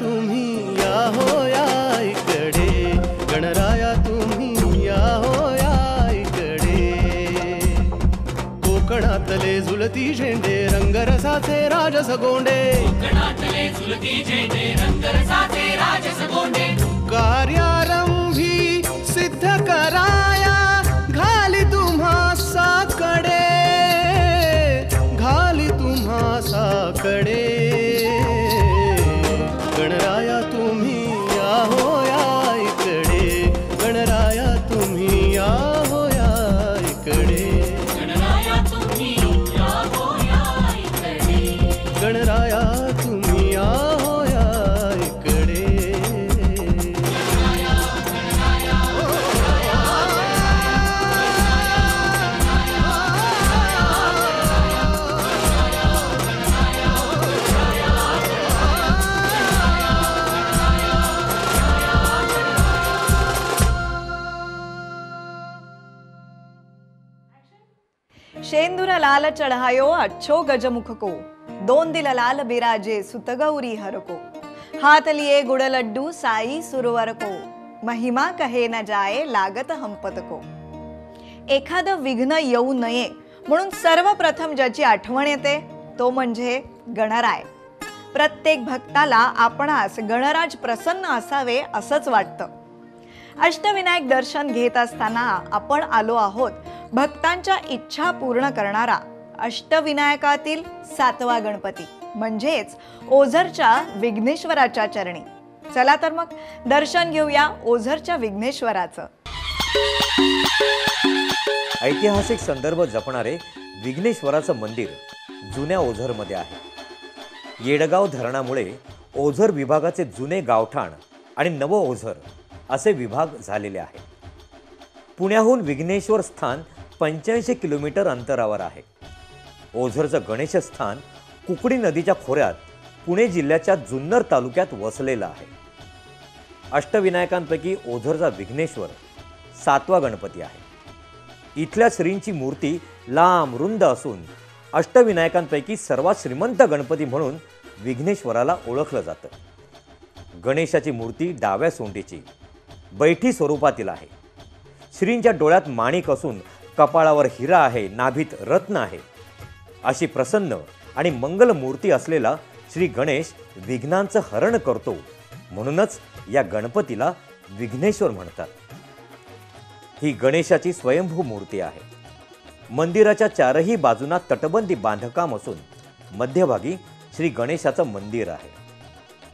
तुम्ही या हो या इकडे, गणराया तुम्ही या हो या इकडे. कोकणातले झुलती झेंडे रंगरसाचे राजस गोंडे, कोकणातले झुलती झेंडे रंगरसाचे राजस गोंडे. कार्यारंभी सिद्ध कराया घाली तुम्हा साकडे, घाली तुम्हा साकडे. गणराया तुम्ही या हो या इकडे, गणराया तुम्ही या हो या इकडे, गणराया तुम्ही या हो या इकडे, गणराया तुम्ही या हो या इकडे. शेंदुर लाल चढ़ायो अच्छो गजमुख को, दोन दिल लाल बिराजे सुत गौरी हर को. हाथ लिए गुड़ लड्डू साई सुरवर को, महिमा कहे न जाए लागत हंपत को. एखाद विघ्न येऊ नये म्हणून सर्वप्रथम ज्याची आठवण येते तो म्हणजे गणराय. प्रत्येक भक्ताला आपणास गणराज प्रसन्न असावे असंच वाटतं. अष्टविनायक दर्शन घेत असताना आपण आलो आहोत भक्तांच्या इच्छा पूर्ण करणारा अष्टविनायकातील 7वा गणपती म्हणजेच ओझरच्या विघ्नेश्वराच्या चरणी. चला तर मग दर्शन घेऊया ओझरच्या विघ्नेश्वराचं. ऐतिहासिक संदर्भ जपणारे विघ्नेश्वराचं मंदिर जुन्या ओझरमध्ये आहे. येडगाव धरणामुळे ओझर विभागाचे जुने गावठाण आणि नव ओझर असे विभाग झालेले आहेत. पुण्याहून विघ्नेश्वर स्थान 85 किलोमीटर अंतरावर आहे. ओझरचं गणेश स्थान कुकडी नदीच्या खोऱ्यात पुणे जिल्ह्याच्या जुन्नर तालुक्यात वसलेलं आहे. अष्टविनायकांपैकी ओझरचा विघ्नेश्वर 7वा गणपती आहे. इथल्या श्रींची मूर्ती लांब रुंद असून अष्टविनायकांपैकी सर्वात श्रीमंत गणपती म्हणून विघ्नेश्वराला ओळखलं जातं. गणेशाची मूर्ती डाव्या सोंडीची बैठी स्वरूपातील आहे. श्रींच्या डोळ्यात माणिक असून कपाळावर हिरा आहे, नाभीत रत्न आहे. अशी प्रसन्न आणि मंगल मूर्ती असलेला श्री गणेश विघ्नांचं हरण करतो म्हणूनच या गणपतीला विघ्नेश्वर म्हणतात. ही गणेशाची स्वयंभू मूर्ती आहे. मंदिराच्या चारही बाजूंना तटबंदी बांधकाम असून मध्यभागी श्री गणेशाचं मंदिर आहे.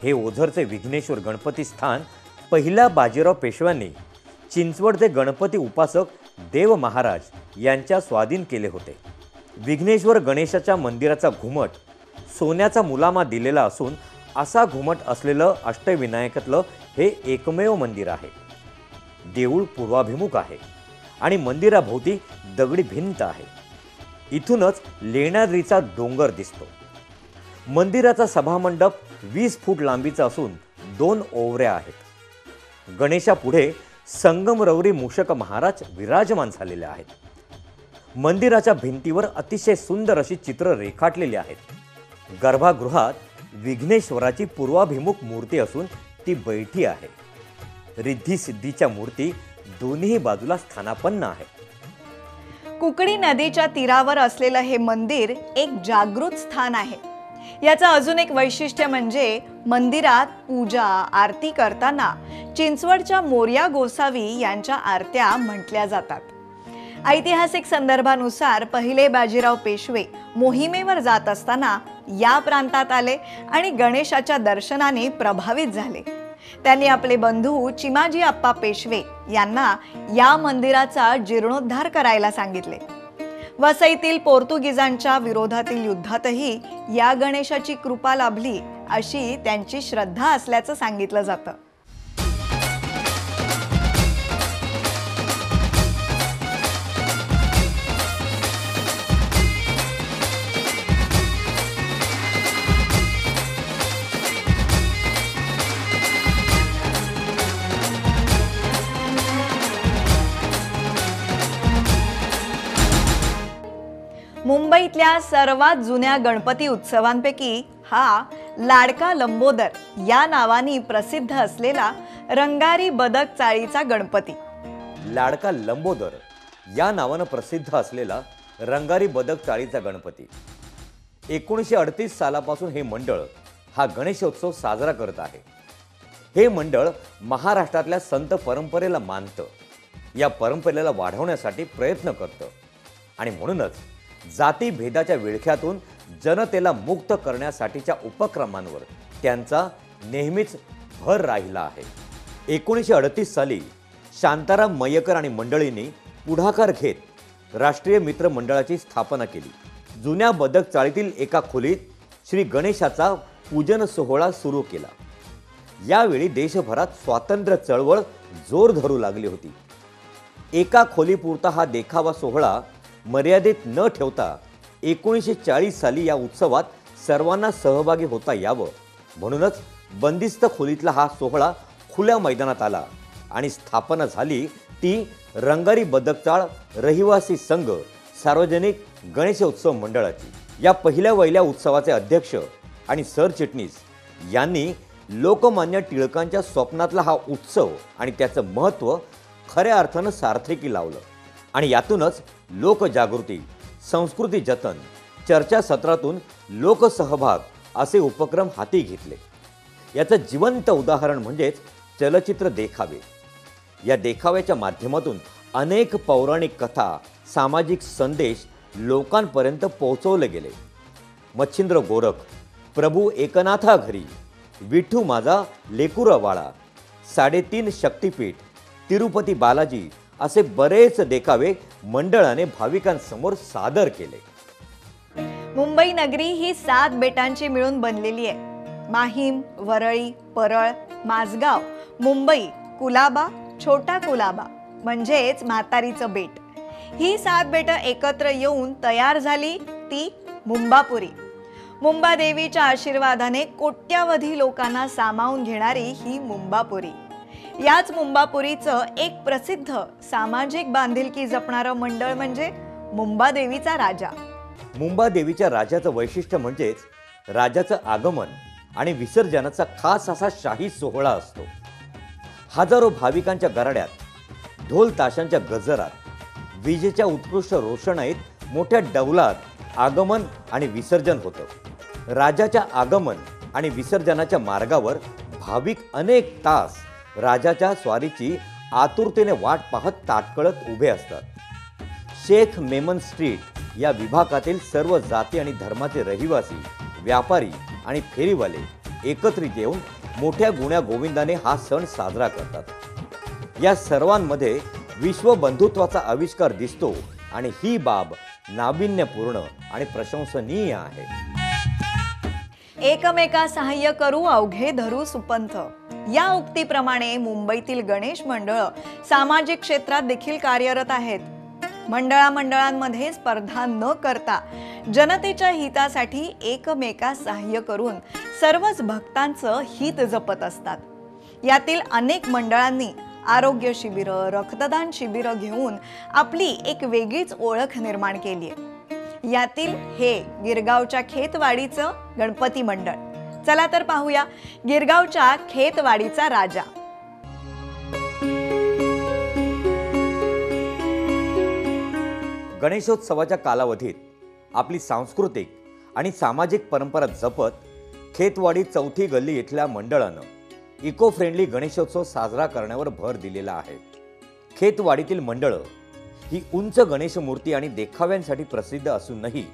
हे ओझरचे विघ्नेश्वर गणपती स्थान पहिल्या बाजीराव पेशव्यांनी चिंचवडचे गणपती उपासक देव महाराज यांच्या स्वाधीन केले होते. विघ्नेश्वर गणेशाच्या मंदिराचा घुमट सोन्याचा मुलामा दिलेला असून असा घुमट असलेलं अष्टविनायकातलं हे एकमेव मंदिर आहे. देऊळ पूर्वाभिमुख आहे आणि मंदिराभोवती दगडी भिंत आहे. इथूनच लेण्याद्रीचा डोंगर दिसतो. मंदिराचा सभामंडप 20 फूट लांबीचा असून 2 ओवऱ्या आहेत. गणेशापुढे संगमरवरी मूषक महाराज विराजमान झालेले आहेत. मंदिराच्या भिंतीवर अतिशय सुंदर अशी चित्र रेखाटलेली आहेत. गर्भगृहात विघ्नेश्वराची पूर्वाभिमुख मूर्ती असून ती बैठी आहे. रिद्धी सिद्धीच्या मूर्ती दोन्ही बाजूला स्थानापन्न आहेत. कुकडी नदीच्या तीरावर असलेलं हे मंदिर एक जागृत स्थान आहे. याचं अजून एक वैशिष्ट्य म्हणजे मंदिरात पूजा आरती करताना चिंचवडच्या मोरया गोसावी यांच्या आरत्या म्हटल्या जातात. ऐतिहासिक संदर्भानुसार पहिले बाजीराव पेशवे मोहिमेवर जात असताना या प्रांतात आले आणि गणेशाच्या दर्शनाने प्रभावित झाले. त्यांनी आपले बंधू चिमाजी आप्पा पेशवे यांना या मंदिराचा जीर्णोद्धार करायला सांगितले. वसईतील पोर्तुगीजांच्या विरोधातील युद्धातही या गणेशाची कृपा लाभली अशी त्यांची श्रद्धा असल्याचं सांगितलं जातं. मुंबईतल्या सर्वात जुन्या गणपती उत्सवांपैकी हा लाडका लंबोदर या नावाने प्रसिद्ध असलेला रंगारी बदक चाळीचा गणपती. लाडका लंबोदर या नावानं प्रसिद्ध असलेला रंगारी बदक चाळीचा गणपती. 1938 सालापासून हे मंडळ हा गणेशोत्सव साजरा करत आहे. हे मंडळ महाराष्ट्रातल्या संत परंपरेला मानतं, या परंपरेला वाढवण्यासाठी प्रयत्न करतं आणि म्हणूनच जाती भेदाच्या विळख्यातून जनतेला मुक्त करण्यासाठीच्या उपक्रमांवर त्यांचा नेहमीच भर राहिला आहे. 1938 साली शांताराम मय्यकर आणि मंडळींनी पुढाकार घेत राष्ट्रीय मित्र मंडळाची स्थापना केली. जुन्या बदक चाळीतील एका खोलीत श्री गणेशाचा पूजन सोहळा सुरू केला. यावेळी देशभरात स्वातंत्र्य चळवळ जोर धरू लागली होती. एका खोलीपुरता हा देखावा सोहळा मर्यादित न ठेवता 1940 साली या उत्सवात सर्वांना सहभागी होता यावं म्हणूनच बंदिस्त खोलीतला हा सोहळा खुल्या मैदानात आला आणि स्थापना झाली ती रंगारी बदकचाळ रहिवासी संघ सार्वजनिक गणेशोत्सव मंडळाची. या पहिल्या वहिल्या उत्सवाचे अध्यक्ष आणि सरचिटणीस यांनी लोकमान्य टिळकांच्या स्वप्नातला हा उत्सव आणि त्याचं महत्त्व खऱ्या अर्थानं सार्थकी लावलं आणि यातूनच लोकजागृती, संस्कृती जतन, चर्चासत्रातून लोकसहभाग असे उपक्रम हाती घेतले. याचं जिवंत उदाहरण म्हणजेच चलचित्र देखावे. या देखाव्याच्या माध्यमातून अनेक पौराणिक कथा, सामाजिक संदेश लोकांपर्यंत पोहोचवले गेले. मच्छिंद्र गोरख, प्रभू एकनाथा घरी, विठू माझा लेकुरवाळा, 3.5 शक्तिपीठ, तिरुपती बालाजी असे बरेच देखावे मंडळाने भाविकांसमोर सादर केले. मुंबई नगरी ही 7 बेटांची मिळून बनलेली आहे. माहीम, वरळी, परळ, माझगाव, मुंबई, कुलाबा, छोटा कुलाबा म्हणजेच म्हातारीचं बेट. ही 7 बेटं एकत्र येऊन तयार झाली ती मुंबापुरी. मुंबादेवीच्या आशीर्वादाने कोट्यावधी लोकांना सामावून घेणारी ही मुंबापुरी. याच मुंबापुरीचं एक प्रसिद्ध सामाजिक बांधिलकी जपणारं मंडळ म्हणजे मुंबादेवीचा राजा. मुंबादेवीच्या राजाचं वैशिष्ट्य म्हणजेच राजाचं आगमन आणि विसर्जनाचा खास असा शाही सोहळा असतो. हजारो भाविकांच्या गराड्यात, ढोल ताशांच्या गजरात, विजेच्या उत्कृष्ट रोषणाईत मोठ्या डौलात आगमन आणि विसर्जन होतं. राजाच्या आगमन आणि विसर्जनाच्या मार्गावर भाविक अनेक तास राजाच्या स्वारीची आतुरतेने वाट पाहत ताटकळत उभे असतात. शेख मेमन स्ट्रीट या विभागातील सर्व जाती आणि धर्माचे रहिवासी, व्यापारी आणि फेरीवाले एकत्रित येऊन मोठ्या गुण्या गोविंदाने हा सण साजरा करतात. या सर्वांमध्ये विश्व बंधुत्वाचा आविष्कार दिसतो आणि ही बाब नाविन्यपूर्ण आणि प्रशंसनीय आहे. एकमेका सहाय्य करू अवघे धरू सुपंथ या उक्तीप्रमाणे मुंबईतील गणेश मंडळ सामाजिक क्षेत्रात देखील कार्यरत आहेत. मंडळांमध्ये स्पर्धा न करता जनतेच्या हितासाठी एकमेका सहाय्य करून सर्वच भक्तांचं हित जपत असतात. यातील अनेक मंडळांनी आरोग्य शिबिरं, रक्तदान शिबिरं घेऊन आपली एक वेगळीच ओळख निर्माण केली आहे. यातील हे गिरगावच्या खेतवाडीचं गणपती मंडळ. चला तर पाहूया गिरगावच्या खेतवाडीचा राजा. गणेशोत्सवाच्या कालावधीत आपली सांस्कृतिक आणि सामाजिक परंपरा जपत खेतवाडी चौथी गल्ली इथल्या मंडळानं इको फ्रेंडली गणेशोत्सव साजरा करण्यावर भर दिलेला आहे. खेतवाडीतील मंडळं ही उंच गणेश मूर्ती आणि देखाव्यांसाठी प्रसिद्ध असूनही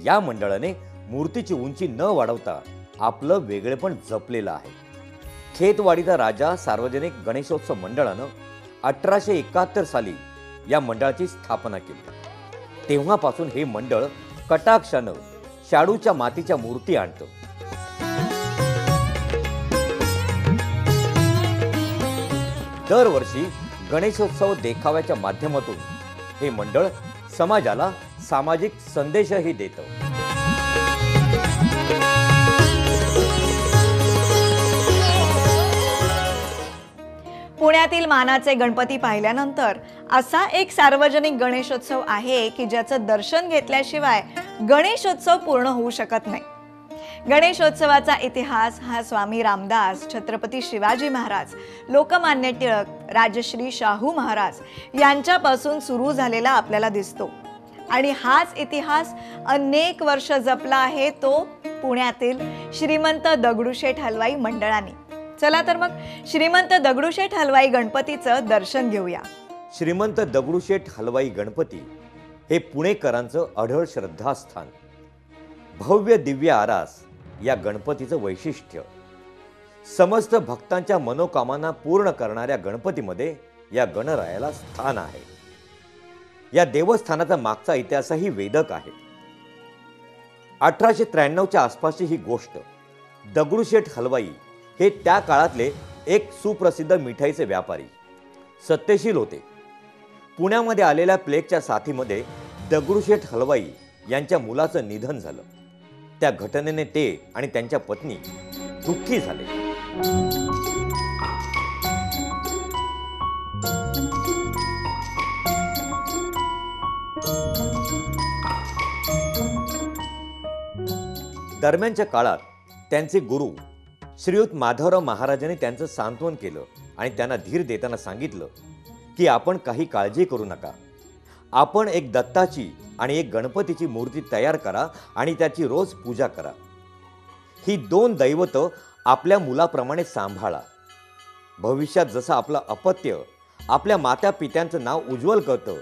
या मंडळाने मूर्तीची उंची न वाढवता आपलं वेगळेपण जपलेलं आहे. खेतवाडीचा राजा सार्वजनिक गणेशोत्सव मंडळानं 1871 साली या मंडळाची स्थापना केली. तेव्हापासून हे मंडळ कटाक्षानं शाडूच्या मातीच्या मूर्ती आणतं. दरवर्षी गणेशोत्सव देखाव्याच्या माध्यमातून हे मंडळ समाजाला सामाजिक संदेशही देतं. पुण्यातील मानाचे गणपती पाहिल्यानंतर असा एक सार्वजनिक गणेशोत्सव आहे की ज्याचं दर्शन घेतल्याशिवाय गणेशोत्सव पूर्ण होऊ शकत नाही. गणेशोत्सवाचा इतिहास हा स्वामी रामदास, छत्रपती शिवाजी महाराज, लोकमान्य टिळक, राजश्री शाहू महाराज यांच्यापासून सुरू झालेला आपल्याला दिसतो. आणि हाच इतिहास अनेक वर्ष जपला आहे तो पुण्यातील श्रीमंत दगडूशेठ हलवाई मंडळाने. चला तर मग श्रीमंत दगडूशेठ हलवाई गणपतीचं दर्शन घेऊया. श्रीमंत दगडूशेठ हलवाई गणपती हे पुणेकरांचं अढळ श्रद्धास्थान. भव्य दिव्य आरास या गणपतीचं वैशिष्ट्य. समस्त भक्तांच्या मनोकामना पूर्ण करणाऱ्या गणपतीमध्ये या गणरायाला स्थान आहे. या देवस्थानाचा मागचा इतिहासही वेदक आहे. 1893च्या आसपासची ही गोष्ट. दगडूशेठ हलवाई हे त्या काळातले एक सुप्रसिद्ध मिठाईचे व्यापारी, सत्यशील होते. पुण्यामध्ये आलेल्या प्लेगच्या साथीमध्ये दगडूशेठ हलवाई यांच्या मुलाचं निधन झालं. त्या घटनेने ते आणि त्यांच्या पत्नी दुःखी झाले. दरम्यानच्या काळात त्यांचे गुरु श्रीयुत माधवराव महाराजांनी त्यांचं सांत्वन केलं आणि त्यांना धीर देताना सांगितलं की आपण काही काळजी करू नका. आपण एक दत्ताची आणि एक गणपतीची मूर्ती तयार करा आणि त्याची रोज पूजा करा. ही दोन दैवत आपल्या मुलाप्रमाणे सांभाळा. भविष्यात जसं आपलं अपत्य आपल्या माता पित्यांचं नाव उज्ज्वल करतं,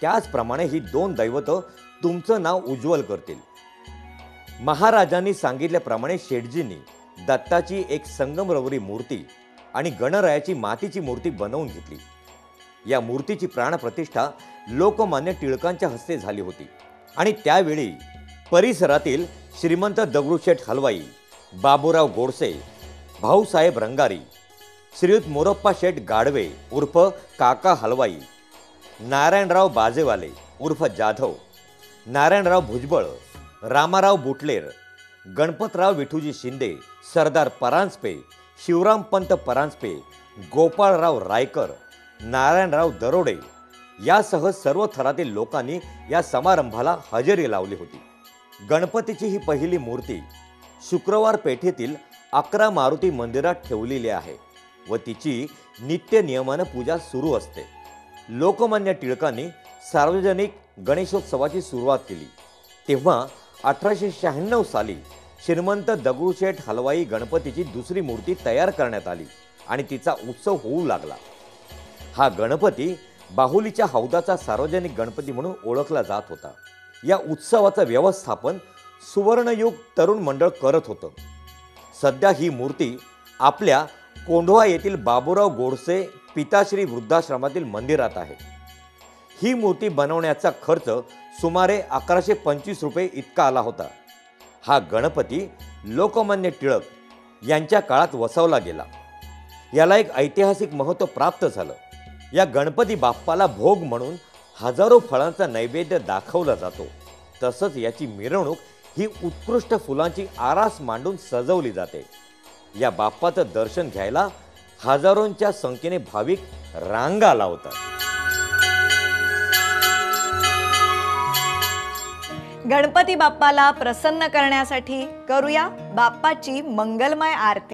त्याचप्रमाणे ही दोन दैवत तुमचं नाव उज्ज्वल करतील. महाराजांनी सांगितल्याप्रमाणे शेठजींनी दत्ताची एक संगमरवरी मूर्ती आणि गणरायाची मातीची मूर्ती बनवून घेतली. या मूर्तीची प्राणप्रतिष्ठा लोकमान्य टिळकांच्या हस्ते झाली होती आणि त्यावेळी परिसरातील श्रीमंत दगडूशेठ हलवाई, बाबूराव गोडसे, भाऊसाहेब रंगारी, श्रीयुत मोरप्पा शेठ गाडवे उर्फ काका हलवाई, नारायणराव बाजेवाले उर्फ जाधव, नारायणराव भुजबळ, रामाराव बुटलेर, गणपतराव विठूजी शिंदे, सरदार परांजपे, शिवरामपंत परांजपे, गोपाळराव रायकर, नारायणराव दरोडे यासह सर्व थरातील लोकांनी या समारंभाला हजेरी लावली होती. गणपतीची ही पहिली मूर्ती शुक्रवार पेठेतील 11 मारुती मंदिरात ठेवलेली आहे व तिची नित्य नियमानं पूजा सुरू असते. लोकमान्य टिळकांनी सार्वजनिक गणेशोत्सवाची सुरुवात केली तेव्हा 1896 साली श्रीमंत दगडूशेठ हलवाई गणपतीची दुसरी मूर्ती तयार करण्यात आली आणि तिचा उत्सव होऊ लागला. हा गणपती बाहुलीच्या हौदाचा सार्वजनिक गणपती म्हणून ओळखला जात होता. या उत्सवाचं व्यवस्थापन सुवर्णयुग तरुण मंडळ करत होतं. सध्या ही मूर्ती आपल्या कोंढवा येथील बाबूराव गोडसे पिताश्री वृद्धाश्रमातील मंदिरात आहे. ही मूर्ती बनवण्याचा खर्च सुमारे 1125 रुपये इतका आला होता. हा गणपती लोकमान्य टिळक यांच्या काळात वसवला गेला. याला एक ऐतिहासिक महत्त्व प्राप्त झालं. या गणपती बाप्पाला भोग म्हणून हजारो फळांचा नैवेद्य दाखवला जातो. तसंच याची मिरवणूक ही उत्कृष्ट फुलांची आरास मांडून सजवली जाते. या बाप्पाचं दर्शन घ्यायला हजारोंच्या संख्येने भाविक रांगा लावतात. गणपती बाप्पाला प्रसन्न करण्यासाठी करूया बाप्पाची मंगलमय आरती.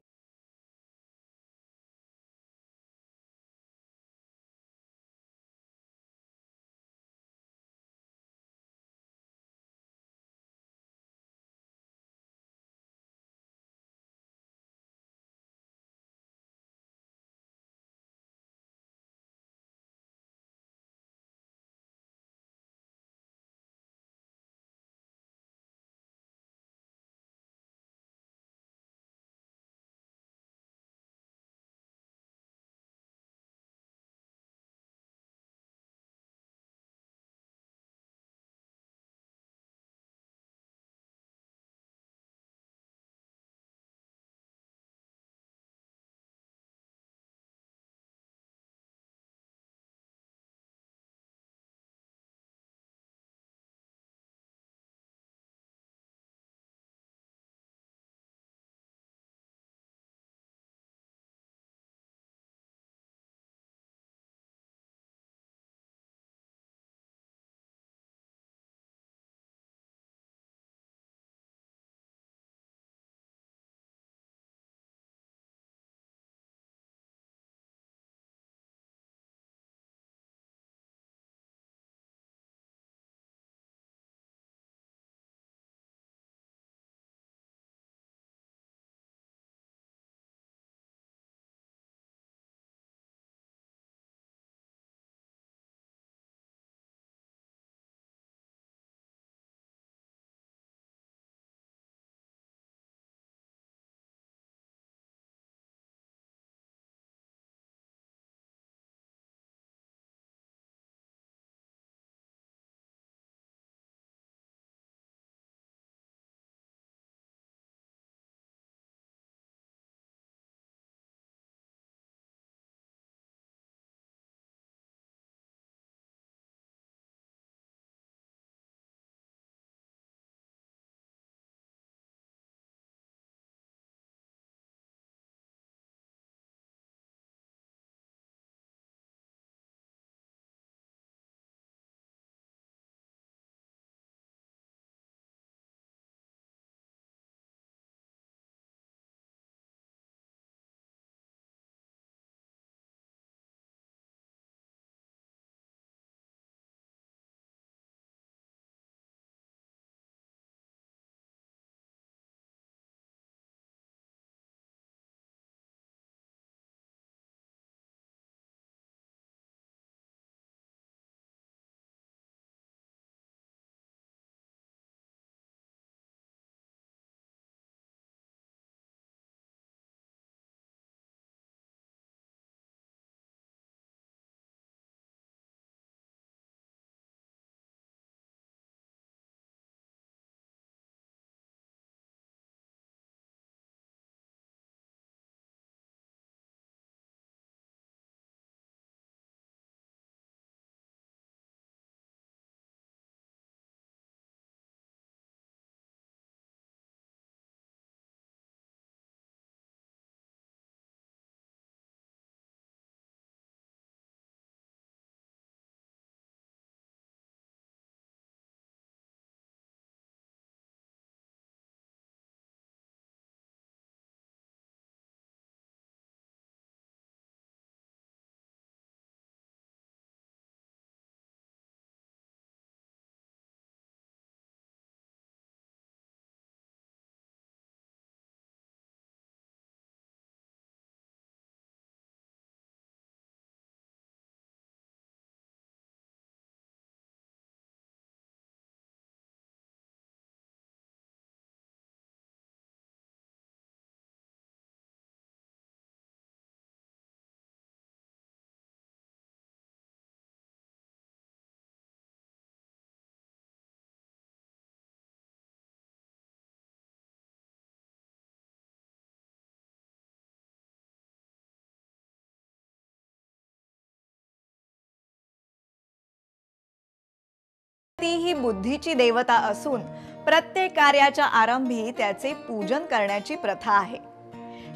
ही बुद्धीची देवता असून प्रत्येक कार्याच्या आरंभी त्याचे पूजन करण्याची प्रथा आहे.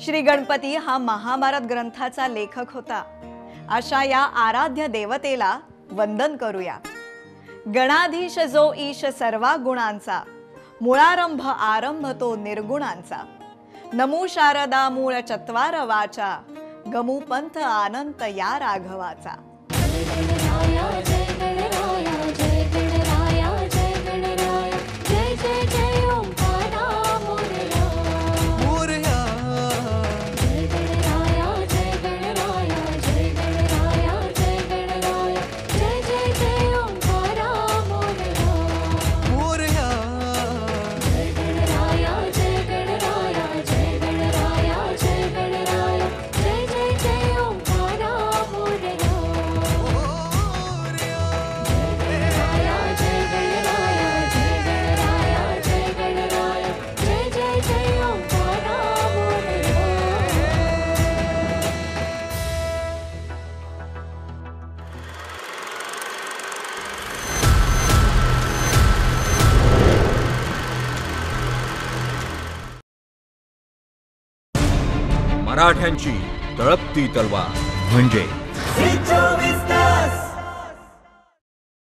श्री गणपती हा महाभारत ग्रंथाचा लेखक होता. अशा या आराध्य देवतेला वंदन करूया. गणाधीश जो ईश सर्वा गुणांचा, मुळारंभ आरंभ तो निर्गुणांचा. नमो शारदा मूळ चत्वार वाचा, गमू पंथ अनंत या राघवाचा. गणराया जय गणराया जय गणराया जय गणराया जय जय जय ओंकारा मोरया. मोरया जय गणराया जय गणराया जय गणराया जय गणराया जय जय जय ओंकारा मोरया. मोरया जय गणराया जय गणराया जय गणराया जय गणराया जय जय जय ओंकारा मोरया. मराठ्यांची तळपती तलवार म्हणजे